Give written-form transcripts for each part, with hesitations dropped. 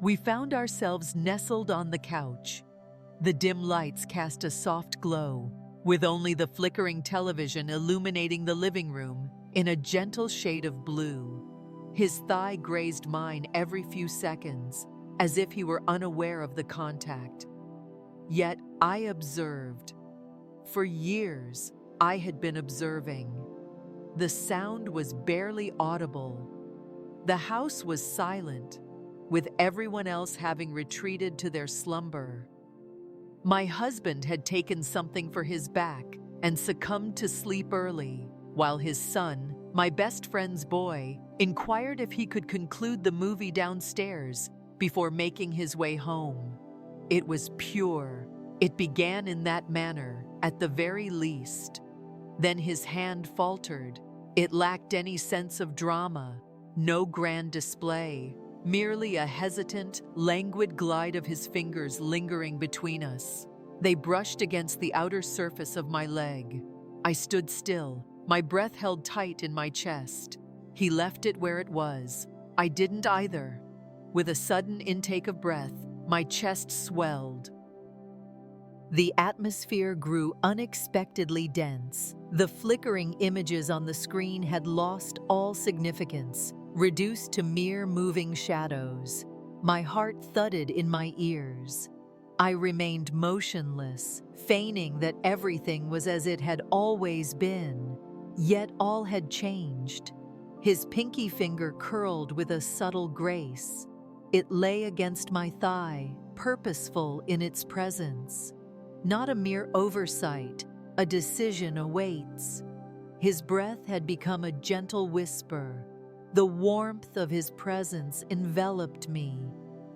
We found ourselves nestled on the couch. The dim lights cast a soft glow, with only the flickering television illuminating the living room in a gentle shade of blue. His thigh grazed mine every few seconds, as if he were unaware of the contact. Yet I observed. For years, I had been observing. The sound was barely audible. The house was silent, with everyone else having retreated to their slumber. My husband had taken something for his back and succumbed to sleep early, while his son, my best friend's boy, inquired if he could conclude the movie downstairs before making his way home. It was pure. It began in that manner, at the very least. Then his hand faltered. It lacked any sense of drama, no grand display, merely a hesitant, languid glide of his fingers lingering between us. They brushed against the outer surface of my leg. I stood still, my breath held tight in my chest. He left it where it was. I didn't either. With a sudden intake of breath, my chest swelled. The atmosphere grew unexpectedly dense. The flickering images on the screen had lost all significance, reduced to mere moving shadows. My heart thudded in my ears. I remained motionless, feigning that everything was as it had always been. Yet all had changed. His pinky finger curled with a subtle grace. It lay against my thigh, purposeful in its presence. Not a mere oversight, a decision awaits. His breath had become a gentle whisper. The warmth of his presence enveloped me.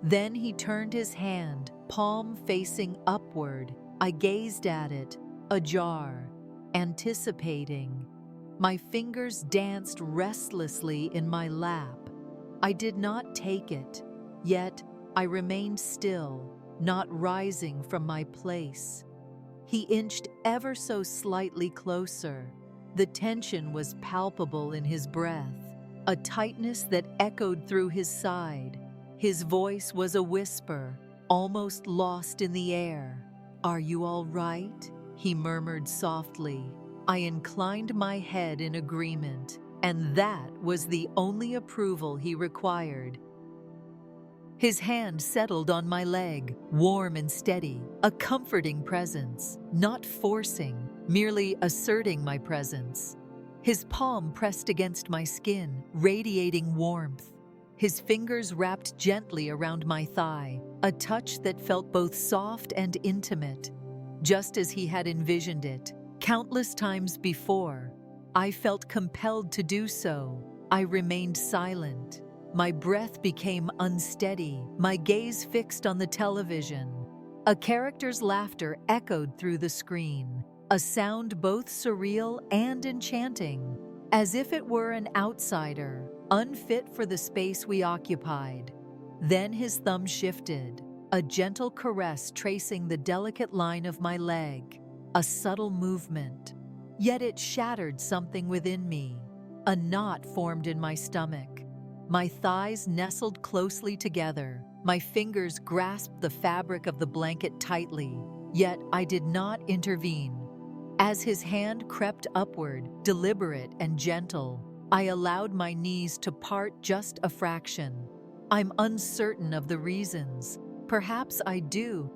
Then he turned his hand, palm facing upward. I gazed at it, ajar, anticipating. My fingers danced restlessly in my lap. I did not take it, yet I remained still, not rising from my place. He inched ever so slightly closer. The tension was palpable in his breath, a tightness that echoed through his side. His voice was a whisper, almost lost in the air. "Are you all right?" he murmured softly. I inclined my head in agreement, and that was the only approval he required. His hand settled on my leg, warm and steady, a comforting presence, not forcing, merely asserting my presence. His palm pressed against my skin, radiating warmth. His fingers wrapped gently around my thigh, a touch that felt both soft and intimate, just as he had envisioned it. Countless times before, I felt compelled to do so. I remained silent. My breath became unsteady, my gaze fixed on the television. A character's laughter echoed through the screen, a sound both surreal and enchanting, as if it were an outsider, unfit for the space we occupied. Then his thumb shifted, a gentle caress tracing the delicate line of my leg, a subtle movement. Yet it shattered something within me. A knot formed in my stomach. My thighs nestled closely together. My fingers grasped the fabric of the blanket tightly, yet I did not intervene. As his hand crept upward, deliberate and gentle, I allowed my knees to part just a fraction. I'm uncertain of the reasons. Perhaps I do.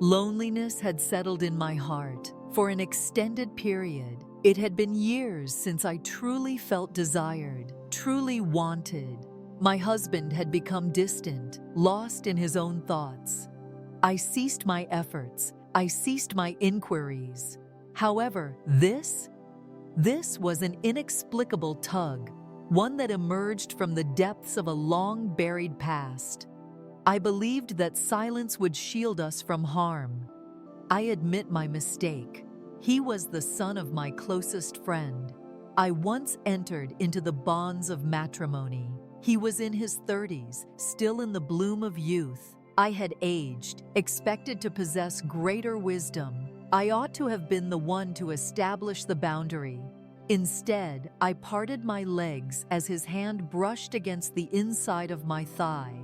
Loneliness had settled in my heart. For an extended period, it had been years since I truly felt desired, truly wanted. My husband had become distant, lost in his own thoughts. I ceased my efforts. I ceased my inquiries. However, this was an inexplicable tug, one that emerged from the depths of a long-buried past. I believed that silence would shield us from harm. I admit my mistake. He was the son of my closest friend. I once entered into the bonds of matrimony. He was in his 30s, still in the bloom of youth. I had aged, expected to possess greater wisdom. I ought to have been the one to establish the boundary. Instead, I parted my legs as his hand brushed against the inside of my thigh.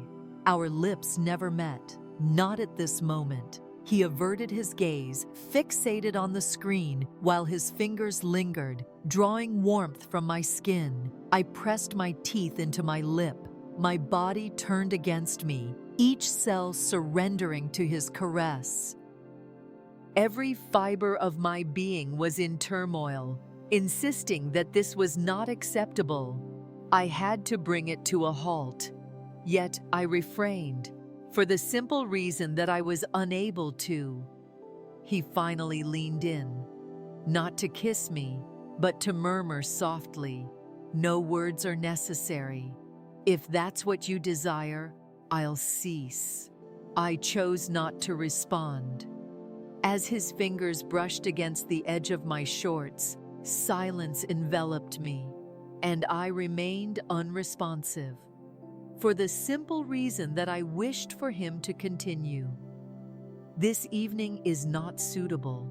Our lips never met, not at this moment. He averted his gaze, fixated on the screen, while his fingers lingered, drawing warmth from my skin. I pressed my teeth into my lip. My body turned against me, each cell surrendering to his caress. Every fiber of my being was in turmoil, insisting that this was not acceptable. I had to bring it to a halt. Yet I refrained, for the simple reason that I was unable to. He finally leaned in, not to kiss me, but to murmur softly, "No words are necessary. If that's what you desire, I'll cease." I chose not to respond. As his fingers brushed against the edge of my shorts, silence enveloped me, and I remained unresponsive, for the simple reason that I wished for him to continue. This evening is not suitable,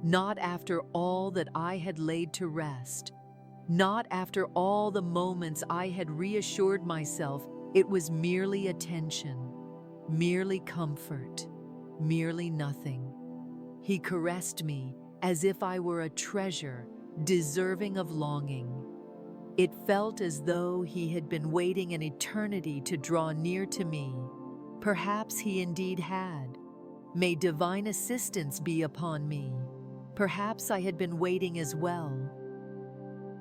not after all that I had laid to rest, not after all the moments I had reassured myself it was merely attention, merely comfort, merely nothing. He caressed me as if I were a treasure deserving of longing. It felt as though he had been waiting an eternity to draw near to me. Perhaps he indeed had. May divine assistance be upon me. Perhaps I had been waiting as well.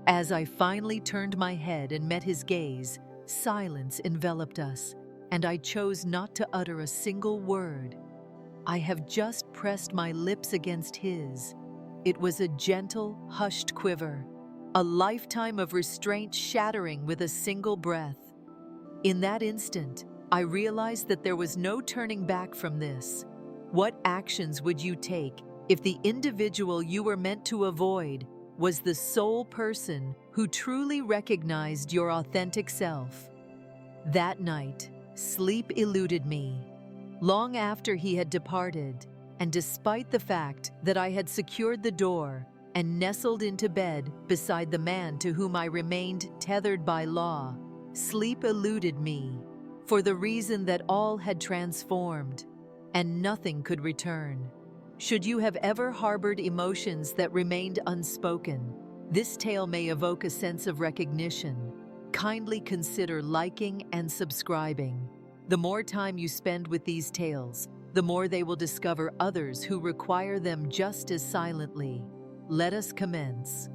As I finally turned my head and met his gaze, silence enveloped us, and I chose not to utter a single word. I have just pressed my lips against his. It was a gentle, hushed quiver, a lifetime of restraint shattering with a single breath. In that instant, I realized that there was no turning back from this. What actions would you take if the individual you were meant to avoid was the sole person who truly recognized your authentic self? That night, sleep eluded me. Long after he had departed, and despite the fact that I had secured the door and nestled into bed beside the man to whom I remained tethered by law, sleep eluded me, for the reason that all had transformed, and nothing could return. Should you have ever harbored emotions that remained unspoken, this tale may evoke a sense of recognition. Kindly consider liking and subscribing. The more time you spend with these tales, the more they will discover others who require them just as silently. Let us commence.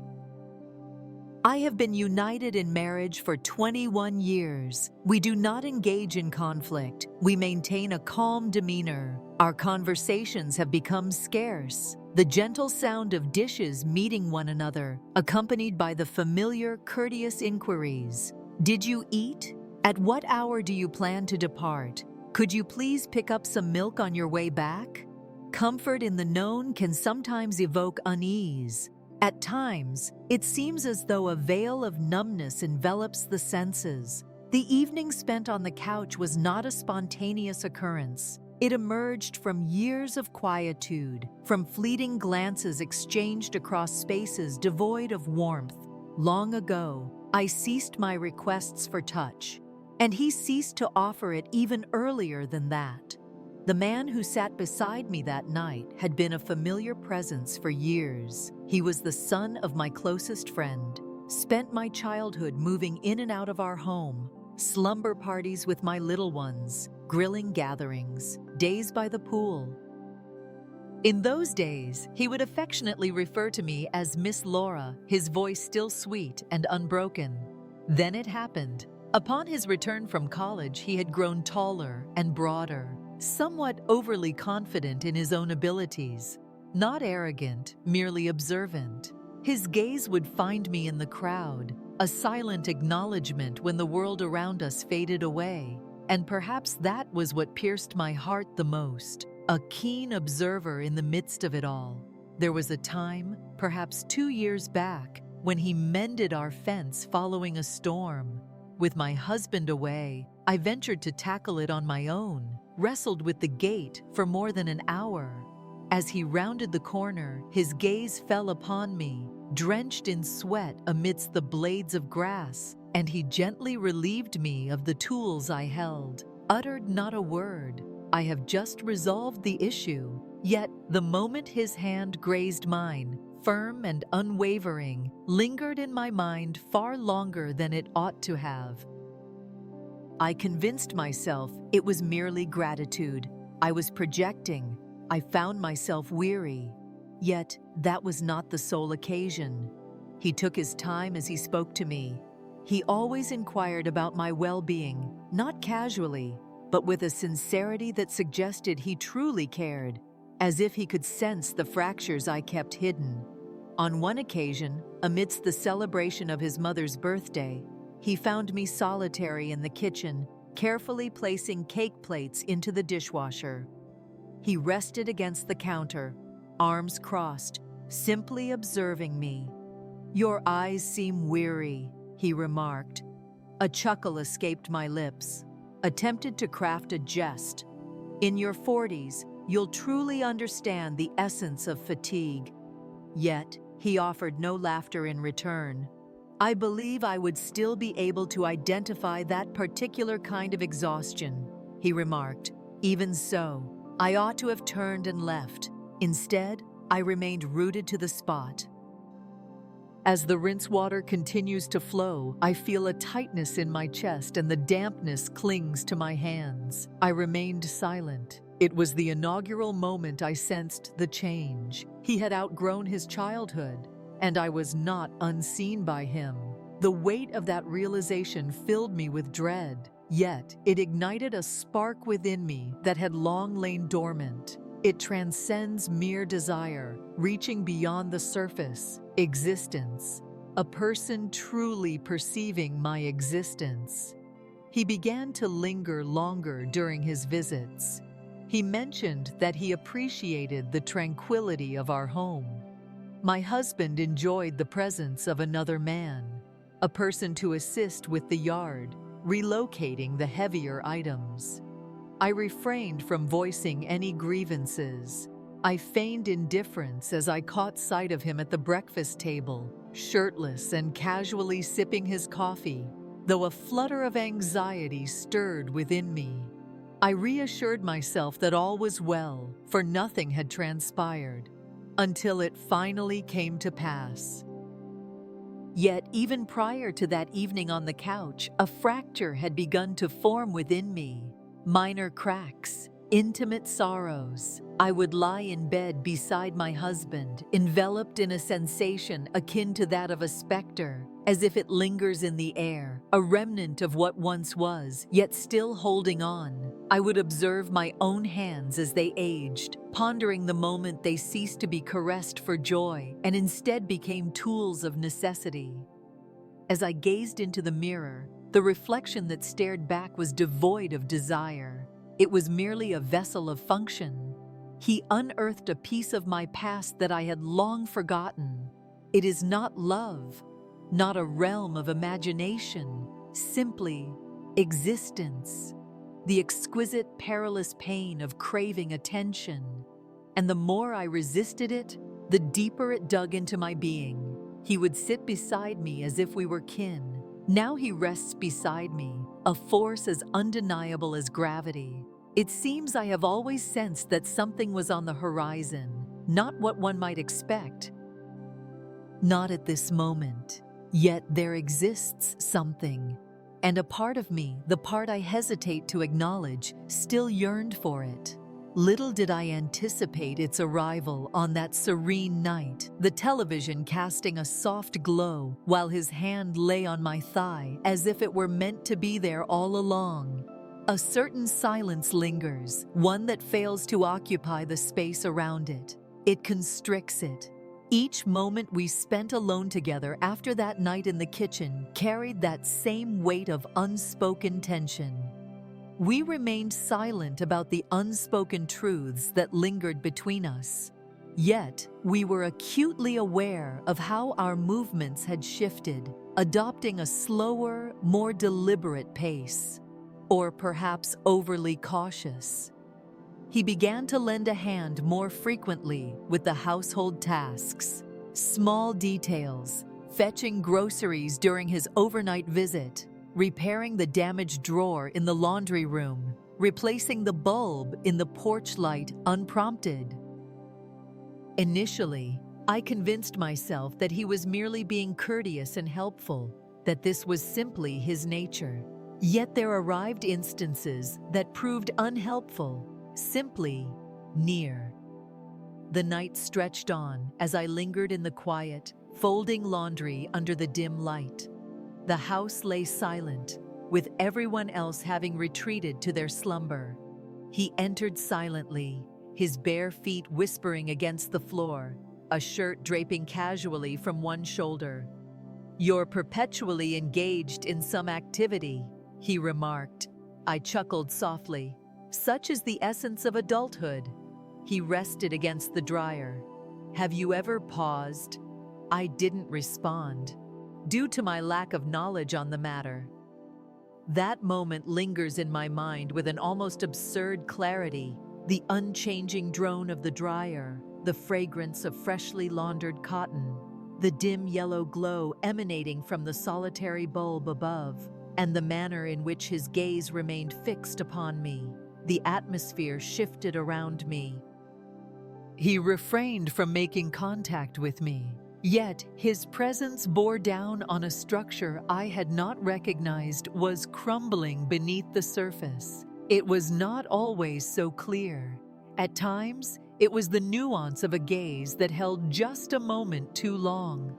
I have been united in marriage for 21 years. We do not engage in conflict. We maintain a calm demeanor. Our conversations have become scarce. The gentle sound of dishes meeting one another, accompanied by the familiar, courteous inquiries. Did you eat? At what hour do you plan to depart? Could you please pick up some milk on your way back? Comfort in the known can sometimes evoke unease. At times, it seems as though a veil of numbness envelops the senses. The evening spent on the couch was not a spontaneous occurrence. It emerged from years of quietude, from fleeting glances exchanged across spaces devoid of warmth. Long ago, I ceased my requests for touch, and he ceased to offer it even earlier than that. The man who sat beside me that night had been a familiar presence for years. He was the son of my closest friend. Spent my childhood moving in and out of our home, slumber parties with my little ones, grilling gatherings, days by the pool. In those days, he would affectionately refer to me as Miss Laura, his voice still sweet and unbroken. Then it happened. Upon his return from college, he had grown taller and broader, somewhat overly confident in his own abilities. Not arrogant, merely observant. His gaze would find me in the crowd, a silent acknowledgement when the world around us faded away. And perhaps that was what pierced my heart the most, a keen observer in the midst of it all. There was a time, perhaps 2 years back, when he mended our fence following a storm. With my husband away, I ventured to tackle it on my own, wrestled with the gate for more than an hour. As he rounded the corner, his gaze fell upon me, drenched in sweat amidst the blades of grass, and he gently relieved me of the tools I held. uttered not a word. I have just resolved the issue. Yet, the moment his hand grazed mine, firm and unwavering, lingered in my mind far longer than it ought to have. I convinced myself it was merely gratitude. I was projecting. I found myself weary. Yet, that was not the sole occasion. He took his time as he spoke to me. He always inquired about my well-being, not casually, but with a sincerity that suggested he truly cared, as if he could sense the fractures I kept hidden. On one occasion, amidst the celebration of his mother's birthday, he found me solitary in the kitchen, carefully placing cake plates into the dishwasher. He rested against the counter, arms crossed, simply observing me. "Your eyes seem weary," he remarked. A chuckle escaped my lips, attempted to craft a jest. "In your 40s, you'll truly understand the essence of fatigue." Yet, he offered no laughter in return. I believe I would still be able to identify that particular kind of exhaustion, he remarked. Even so, I ought to have turned and left. Instead, I remained rooted to the spot. As the rinse water continues to flow, I feel a tightness in my chest and the dampness clings to my hands. I remained silent. It was the inaugural moment I sensed the change. He had outgrown his childhood, and I was not unseen by him. The weight of that realization filled me with dread, yet it ignited a spark within me that had long lain dormant. It transcends mere desire, reaching beyond the surface, existence, a person truly perceiving my existence. He began to linger longer during his visits. He mentioned that he appreciated the tranquility of our home. My husband enjoyed the presence of another man, a person to assist with the yard, relocating the heavier items. I refrained from voicing any grievances. I feigned indifference as I caught sight of him at the breakfast table, shirtless and casually sipping his coffee, though a flutter of anxiety stirred within me. I reassured myself that all was well, for nothing had transpired, until it finally came to pass. Yet, even prior to that evening on the couch, a fracture had begun to form within me. Minor cracks, intimate sorrows. I would lie in bed beside my husband, enveloped in a sensation akin to that of a specter, as if it lingers in the air, a remnant of what once was, yet still holding on. I would observe my own hands as they aged, pondering the moment they ceased to be caressed for joy and instead became tools of necessity. As I gazed into the mirror, the reflection that stared back was devoid of desire. It was merely a vessel of function. He unearthed a piece of my past that I had long forgotten. It is not love, not a realm of imagination, simply existence. The exquisite, perilous pain of craving attention. And the more I resisted it, the deeper it dug into my being. He would sit beside me as if we were kin. Now he rests beside me, a force as undeniable as gravity. It seems I have always sensed that something was on the horizon, not what one might expect. Not at this moment. Yet there exists something. And a part of me, the part I hesitate to acknowledge, still yearned for it. Little did I anticipate its arrival on that serene night, the television casting a soft glow while his hand lay on my thigh as if it were meant to be there all along. A certain silence lingers, one that fails to occupy the space around it. It constricts it. Each moment we spent alone together after that night in the kitchen carried that same weight of unspoken tension. We remained silent about the unspoken truths that lingered between us. Yet, we were acutely aware of how our movements had shifted, adopting a slower, more deliberate pace, or perhaps overly cautious. He began to lend a hand more frequently with the household tasks, small details, fetching groceries during his overnight visit, repairing the damaged drawer in the laundry room, replacing the bulb in the porch light unprompted. Initially, I convinced myself that he was merely being courteous and helpful, that this was simply his nature. Yet there arrived instances that proved unhelpful, simply near. The night stretched on as I lingered in the quiet, folding laundry under the dim light. The house lay silent, with everyone else having retreated to their slumber. He entered silently, his bare feet whispering against the floor, a shirt draping casually from one shoulder. "You're perpetually engaged in some activity," he remarked. I chuckled softly. "Such is the essence of adulthood." He rested against the dryer. "Have you ever paused?" I didn't respond, due to my lack of knowledge on the matter. That moment lingers in my mind with an almost absurd clarity. The unchanging drone of the dryer, the fragrance of freshly laundered cotton, the dim yellow glow emanating from the solitary bulb above, and the manner in which his gaze remained fixed upon me. The atmosphere shifted around me. He refrained from making contact with me, yet his presence bore down on a structure I had not recognized was crumbling beneath the surface. It was not always so clear. At times, it was the nuance of a gaze that held just a moment too long,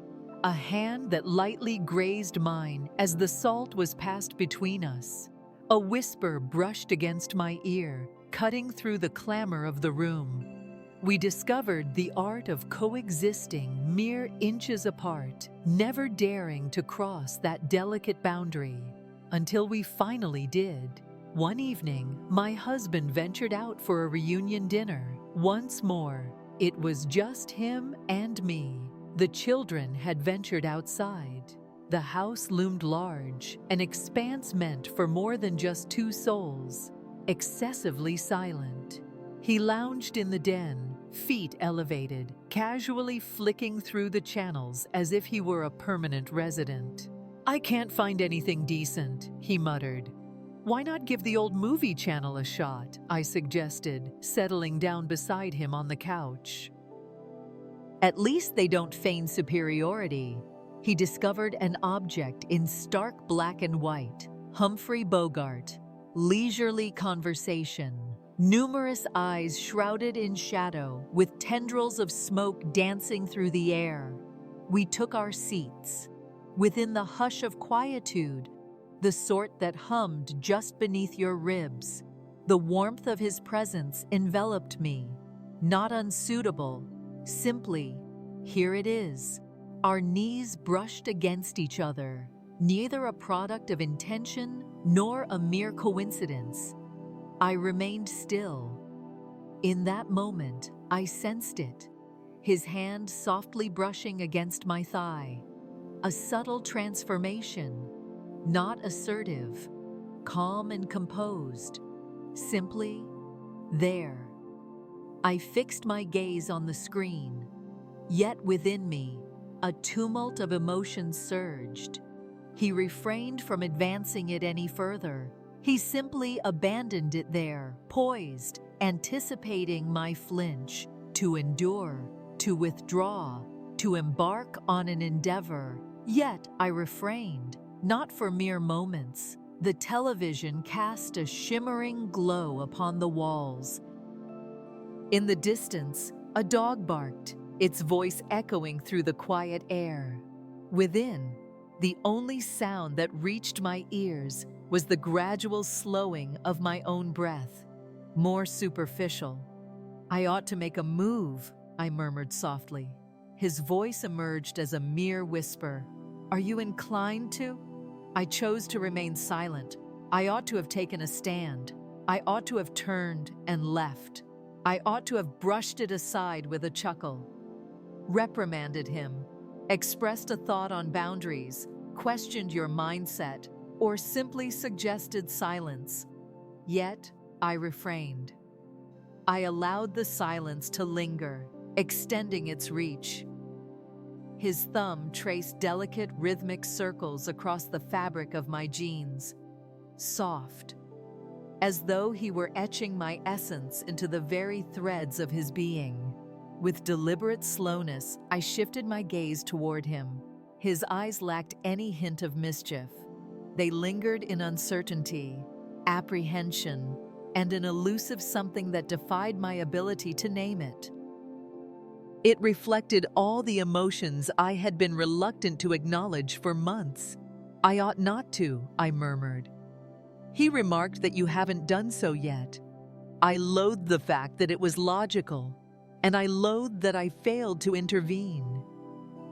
a hand that lightly grazed mine as the salt was passed between us, a whisper brushed against my ear, cutting through the clamor of the room. We discovered the art of coexisting mere inches apart, never daring to cross that delicate boundary, until we finally did. One evening, my husband ventured out for a reunion dinner. Once more, it was just him and me. The children had ventured outside. The house loomed large, an expanse meant for more than just two souls, excessively silent. He lounged in the den, feet elevated, casually flicking through the channels as if he were a permanent resident. "I can't find anything decent," he muttered. "Why not give the old movie channel a shot?" I suggested, settling down beside him on the couch. "At least they don't feign superiority." He discovered an object in stark black and white. Humphrey Bogart. Leisurely conversation. Numerous eyes shrouded in shadow, with tendrils of smoke dancing through the air. We took our seats. Within the hush of quietude, the sort that hummed just beneath your ribs, the warmth of his presence enveloped me. Not unsuitable, simply, here it is. Our knees brushed against each other, neither a product of intention nor a mere coincidence. I remained still. In that moment, I sensed it, his hand softly brushing against my thigh. A subtle transformation, not assertive, calm and composed, simply there. I fixed my gaze on the screen, yet within me, a tumult of emotions surged. He refrained from advancing it any further. He simply abandoned it there, poised, anticipating my flinch, to endure, to withdraw, to embark on an endeavor. Yet I refrained, not for mere moments. The television cast a shimmering glow upon the walls. In the distance, a dog barked, its voice echoing through the quiet air. Within, the only sound that reached my ears was the gradual slowing of my own breath, more superficial. "I ought to make a move," I murmured softly. His voice emerged as a mere whisper. "Are you inclined to?" I chose to remain silent. I ought to have taken a stand. I ought to have turned and left. I ought to have brushed it aside with a chuckle, reprimanded him, expressed a thought on boundaries, questioned your mindset, or simply suggested silence. Yet, I refrained. I allowed the silence to linger, extending its reach. His thumb traced delicate rhythmic circles across the fabric of my jeans, soft, as though he were etching my essence into the very threads of his being. With deliberate slowness, I shifted my gaze toward him. His eyes lacked any hint of mischief. They lingered in uncertainty, apprehension, and an elusive something that defied my ability to name it. It reflected all the emotions I had been reluctant to acknowledge for months. "I ought not to," I murmured. He remarked that you haven't done so yet. I loathed the fact that it was logical, and I loathed that I failed to intervene.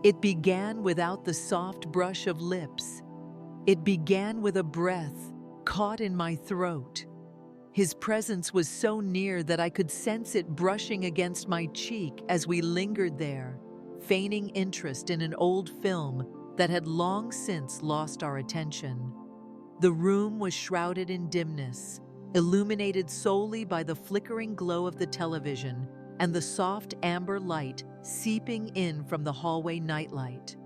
It began without the soft brush of lips. It began with a breath caught in my throat. His presence was so near that I could sense it brushing against my cheek as we lingered there, feigning interest in an old film that had long since lost our attention. The room was shrouded in dimness, illuminated solely by the flickering glow of the television and the soft amber light seeping in from the hallway nightlight.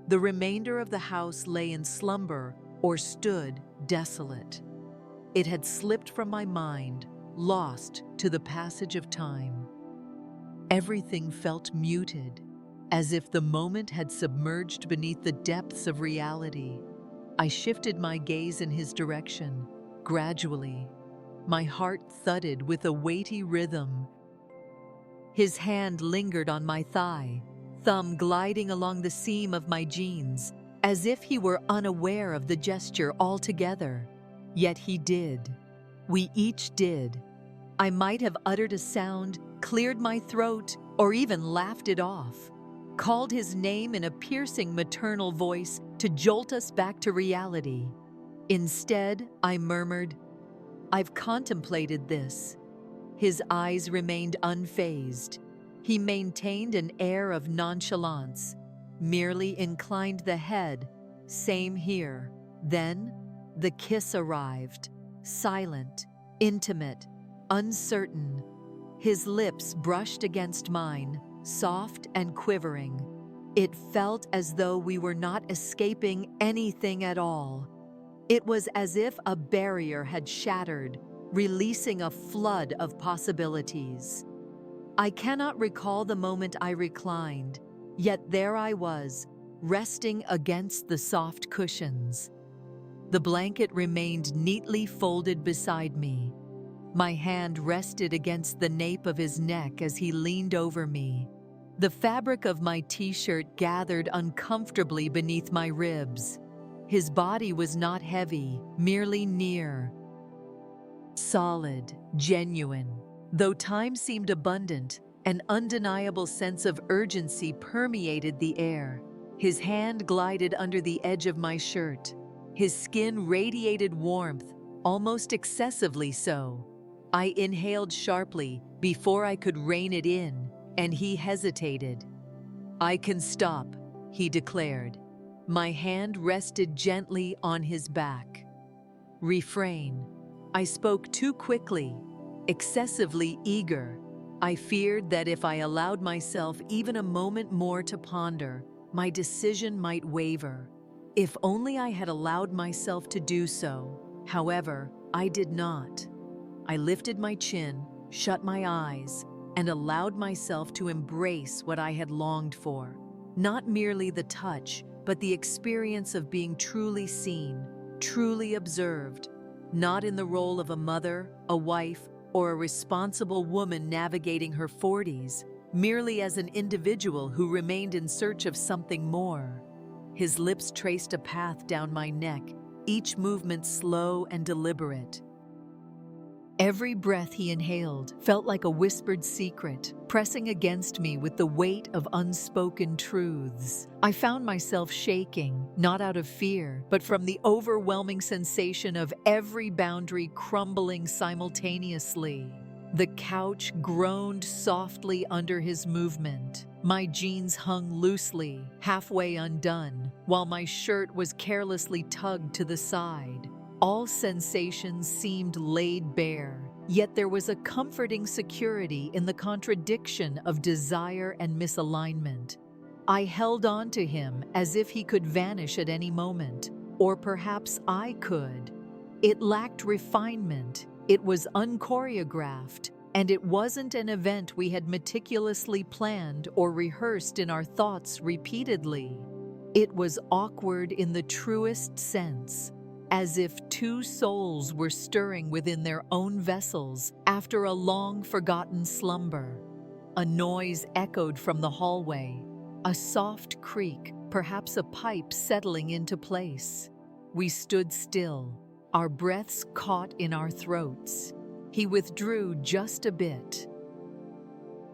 The remainder of the house lay in slumber or stood desolate. It had slipped from my mind, lost to the passage of time. Everything felt muted, as if the moment had submerged beneath the depths of reality. I shifted my gaze in his direction, gradually. My heart thudded with a weighty rhythm. His hand lingered on my thigh, thumb gliding along the seam of my jeans, as if he were unaware of the gesture altogether. Yet he did. We each did. I might have uttered a sound, cleared my throat, or even laughed it off, called his name in a piercing maternal voice to jolt us back to reality. Instead, I murmured, "I've contemplated this." His eyes remained unfazed. He maintained an air of nonchalance, merely inclined the head. "Same here." Then, the kiss arrived, silent, intimate, uncertain. His lips brushed against mine, soft and quivering. It felt as though we were not escaping anything at all. It was as if a barrier had shattered, releasing a flood of possibilities. I cannot recall the moment I reclined, yet there I was, resting against the soft cushions. The blanket remained neatly folded beside me. My hand rested against the nape of his neck as he leaned over me. The fabric of my t-shirt gathered uncomfortably beneath my ribs. His body was not heavy, merely near. Solid, genuine. Though time seemed abundant, an undeniable sense of urgency permeated the air. His hand glided under the edge of my shirt. His skin radiated warmth, almost excessively so. I inhaled sharply before I could rein it in, and he hesitated. "I can stop," he declared. My hand rested gently on his back. "Refrain." I spoke too quickly, excessively eager. I feared that if I allowed myself even a moment more to ponder, my decision might waver. If only I had allowed myself to do so. However, I did not. I lifted my chin, shut my eyes, and allowed myself to embrace what I had longed for. Not merely the touch, but the experience of being truly seen, truly observed, not in the role of a mother, a wife, or a responsible woman navigating her 40s, merely as an individual who remained in search of something more. His lips traced a path down my neck, each movement slow and deliberate. Every breath he inhaled felt like a whispered secret, pressing against me with the weight of unspoken truths. I found myself shaking, not out of fear, but from the overwhelming sensation of every boundary crumbling simultaneously. The couch groaned softly under his movement. My jeans hung loosely, halfway undone, while my shirt was carelessly tugged to the side. All sensations seemed laid bare, yet there was a comforting security in the contradiction of desire and misalignment. I held on to him as if he could vanish at any moment, or perhaps I could. It lacked refinement, it was unchoreographed, and it wasn't an event we had meticulously planned or rehearsed in our thoughts repeatedly. It was awkward in the truest sense, as if two souls were stirring within their own vessels after a long-forgotten slumber. A noise echoed from the hallway, a soft creak, perhaps a pipe settling into place. We stood still, our breaths caught in our throats. He withdrew just a bit.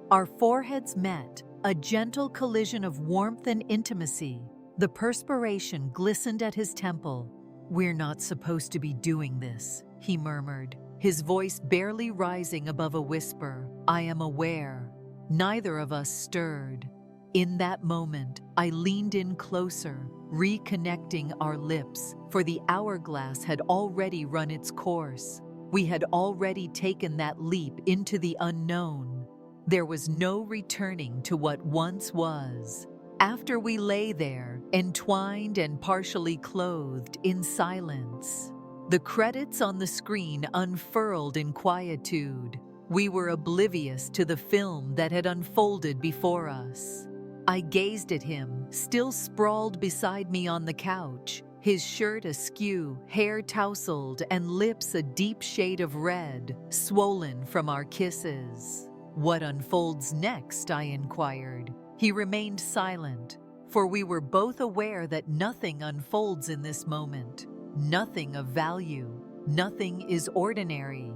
Our foreheads met, a gentle collision of warmth and intimacy. The perspiration glistened at his temple. "We're not supposed to be doing this," he murmured, his voice barely rising above a whisper. "I am aware." Neither of us stirred. In that moment, I leaned in closer, reconnecting our lips, for the hourglass had already run its course. We had already taken that leap into the unknown. There was no returning to what once was. After we lay there, entwined and partially clothed in silence, the credits on the screen unfurled in quietude. We were oblivious to the film that had unfolded before us. I gazed at him, still sprawled beside me on the couch, his shirt askew, hair tousled, and lips a deep shade of red, swollen from our kisses. "What unfolds next?" I inquired. He remained silent, for we were both aware that nothing unfolds in this moment. Nothing of value. Nothing is ordinary.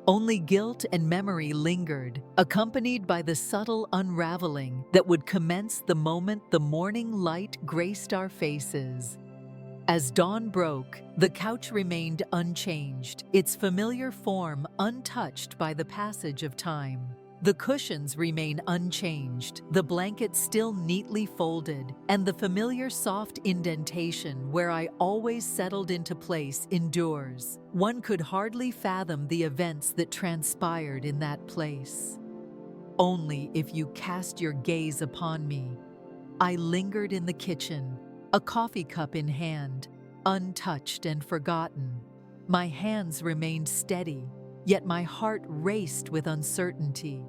Only guilt and memory lingered, accompanied by the subtle unraveling that would commence the moment the morning light graced our faces. As dawn broke, the couch remained unchanged, its familiar form untouched by the passage of time. The cushions remain unchanged, the blanket still neatly folded, and the familiar soft indentation where I always settled into place endures. One could hardly fathom the events that transpired in that place. Only if you cast your gaze upon me. I lingered in the kitchen, a coffee cup in hand, untouched and forgotten. My hands remained steady, yet my heart raced with uncertainty.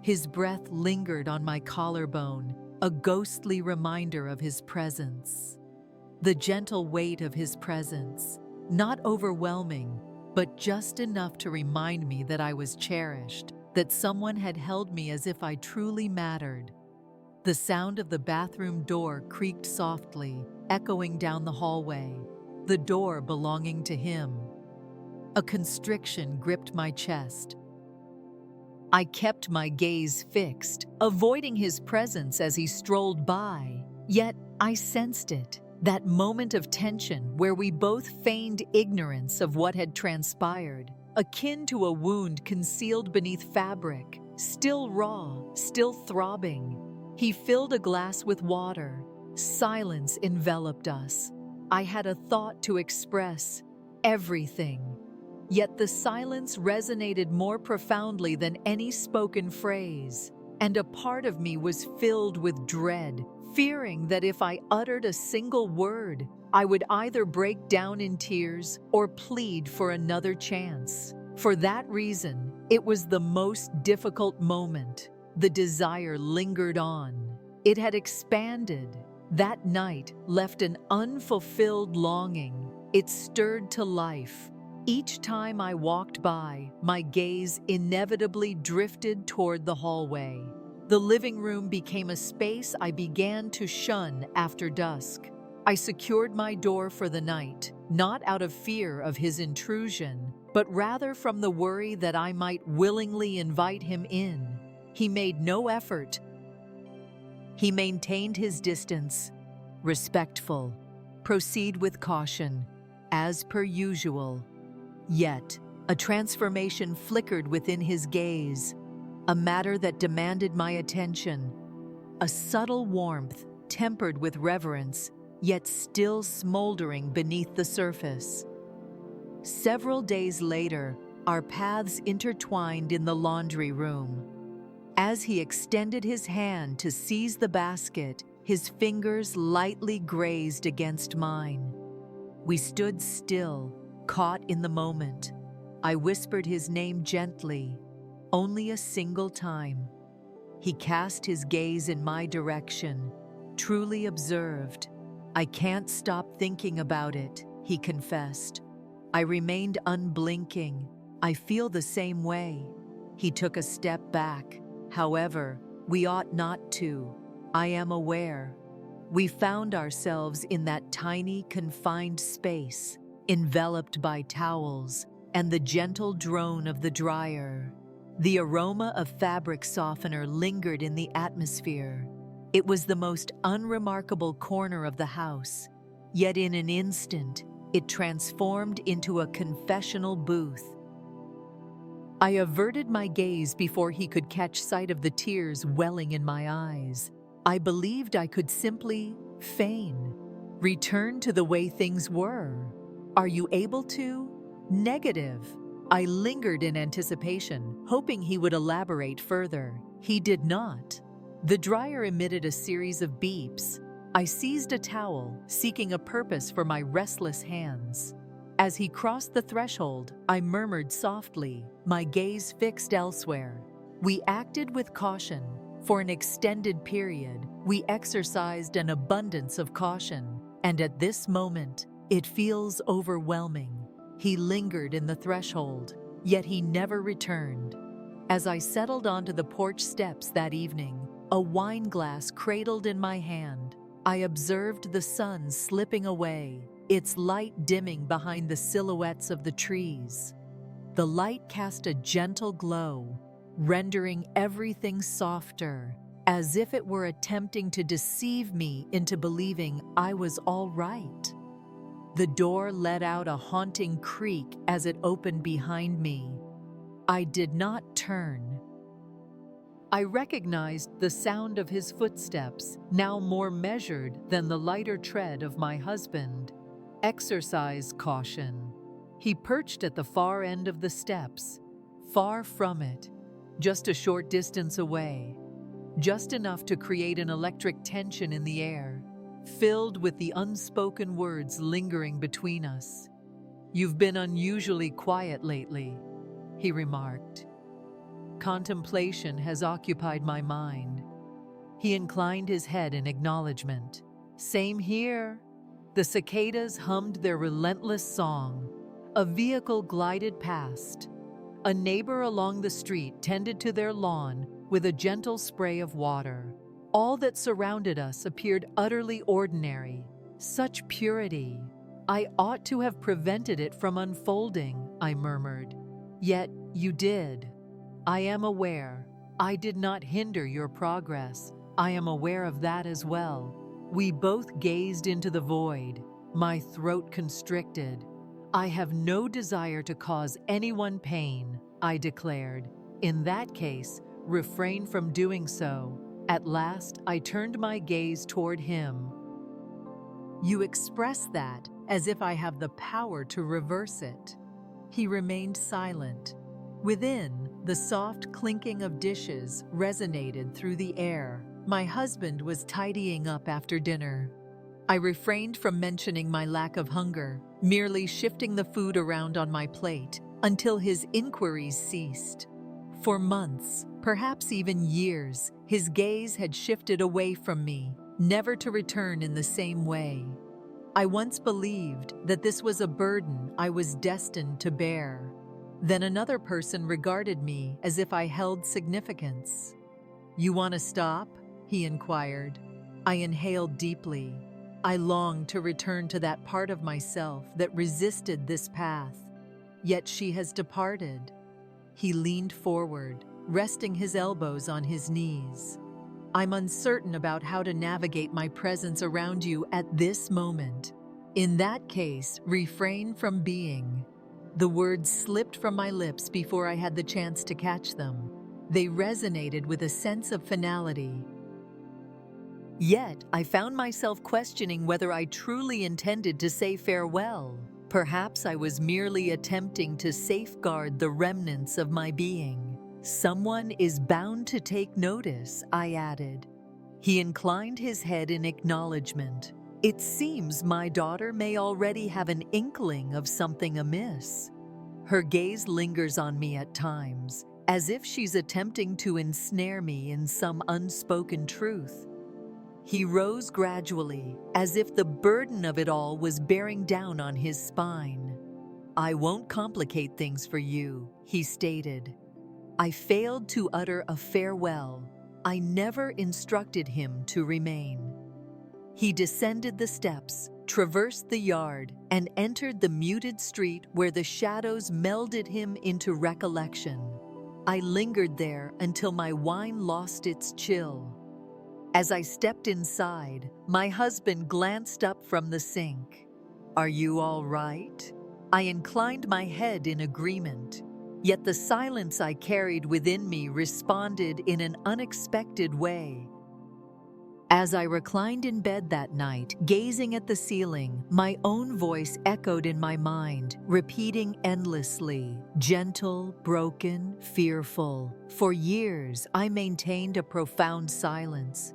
His breath lingered on my collarbone, a ghostly reminder of his presence. The gentle weight of his presence, not overwhelming, but just enough to remind me that I was cherished, that someone had held me as if I truly mattered. The sound of the bathroom door creaked softly, echoing down the hallway, the door belonging to him. A constriction gripped my chest. I kept my gaze fixed, avoiding his presence as he strolled by. Yet I sensed it, that moment of tension where we both feigned ignorance of what had transpired, akin to a wound concealed beneath fabric, still raw, still throbbing. He filled a glass with water. Silence enveloped us. I had a thought to express everything. Yet the silence resonated more profoundly than any spoken phrase, and a part of me was filled with dread, fearing that if I uttered a single word, I would either break down in tears or plead for another chance. For that reason, it was the most difficult moment. The desire lingered on. It had expanded. That night left an unfulfilled longing. It stirred to life. Each time I walked by, my gaze inevitably drifted toward the hallway. The living room became a space I began to shun after dusk. I secured my door for the night, not out of fear of his intrusion, but rather from the worry that I might willingly invite him in. He made no effort. He maintained his distance, respectful. Proceed with caution, as per usual. Yet, a transformation flickered within his gaze, a matter that demanded my attention. A subtle warmth, tempered with reverence, yet still smoldering beneath the surface. Several days later, our paths intertwined in the laundry room. As he extended his hand to seize the basket, his fingers lightly grazed against mine. We stood still, caught in the moment. I whispered his name gently, only a single time. He cast his gaze in my direction, truly observed. "I can't stop thinking about it," he confessed. I remained unblinking. "I feel the same way." He took a step back. "However, we ought not to. I am aware." We found ourselves in that tiny, confined space, enveloped by towels and the gentle drone of the dryer. The aroma of fabric softener lingered in the atmosphere. It was the most unremarkable corner of the house, yet in an instant, it transformed into a confessional booth. I averted my gaze before he could catch sight of the tears welling in my eyes. I believed I could simply feign, return to the way things were. "Are you able to?" "Negative." I lingered in anticipation, hoping he would elaborate further. He did not. The dryer emitted a series of beeps. I seized a towel, seeking a purpose for my restless hands. As he crossed the threshold, I murmured softly, my gaze fixed elsewhere. We acted with caution. For an extended period, we exercised an abundance of caution, and at this moment, it feels overwhelming. He lingered in the threshold, yet he never returned. As I settled onto the porch steps that evening, a wine glass cradled in my hand, I observed the sun slipping away, its light dimming behind the silhouettes of the trees. The light cast a gentle glow, rendering everything softer, as if it were attempting to deceive me into believing I was all right. The door let out a haunting creak as it opened behind me. I did not turn. I recognized the sound of his footsteps, now more measured than the lighter tread of my husband. Exercise caution. He perched at the far end of the steps, far from it, just a short distance away, just enough to create an electric tension in the air, filled with the unspoken words lingering between us. "You've been unusually quiet lately," he remarked. Contemplation has occupied my mind. He inclined his head in acknowledgement. "Same here." The cicadas hummed their relentless song. A vehicle glided past. A neighbor along the street tended to their lawn with a gentle spray of water. All that surrounded us appeared utterly ordinary. Such purity. "I ought to have prevented it from unfolding," I murmured. "Yet you did." "I am aware. I did not hinder your progress. I am aware of that as well." We both gazed into the void, my throat constricted. "I have no desire to cause anyone pain," I declared. "In that case, refrain from doing so." At last, I turned my gaze toward him. "You express that as if I have the power to reverse it." He remained silent. Within, the soft clinking of dishes resonated through the air. My husband was tidying up after dinner. I refrained from mentioning my lack of hunger, merely shifting the food around on my plate until his inquiries ceased. For months, perhaps even years, his gaze had shifted away from me, never to return in the same way. I once believed that this was a burden I was destined to bear. Then another person regarded me as if I held significance. "You want to stop?" he inquired. I inhaled deeply. I longed to return to that part of myself that resisted this path. Yet she has departed. He leaned forward, resting his elbows on his knees. "I'm uncertain about how to navigate my presence around you at this moment. In that case, refrain from being." The words slipped from my lips before I had the chance to catch them. They resonated with a sense of finality. Yet, I found myself questioning whether I truly intended to say farewell. Perhaps I was merely attempting to safeguard the remnants of my being. Someone is bound to take notice, I added. He inclined his head in acknowledgement. It seems my daughter may already have an inkling of something amiss. Her gaze lingers on me at times, as if she's attempting to ensnare me in some unspoken truth. He rose gradually, as if the burden of it all was bearing down on his spine. I won't complicate things for you, he stated. I failed to utter a farewell. I never instructed him to remain. He descended the steps, traversed the yard, and entered the muted street where the shadows melded him into recollection. I lingered there until my wine lost its chill. As I stepped inside, my husband glanced up from the sink. "Are you all right?" I inclined my head in agreement. Yet the silence I carried within me responded in an unexpected way. As I reclined in bed that night, gazing at the ceiling, my own voice echoed in my mind, repeating endlessly, gentle, broken, fearful. For years, I maintained a profound silence.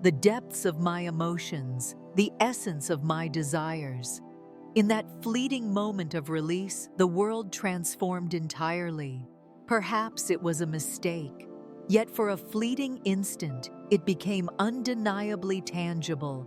The depths of my emotions, the essence of my desires. In that fleeting moment of release, the world transformed entirely. Perhaps it was a mistake. Yet for a fleeting instant, it became undeniably tangible.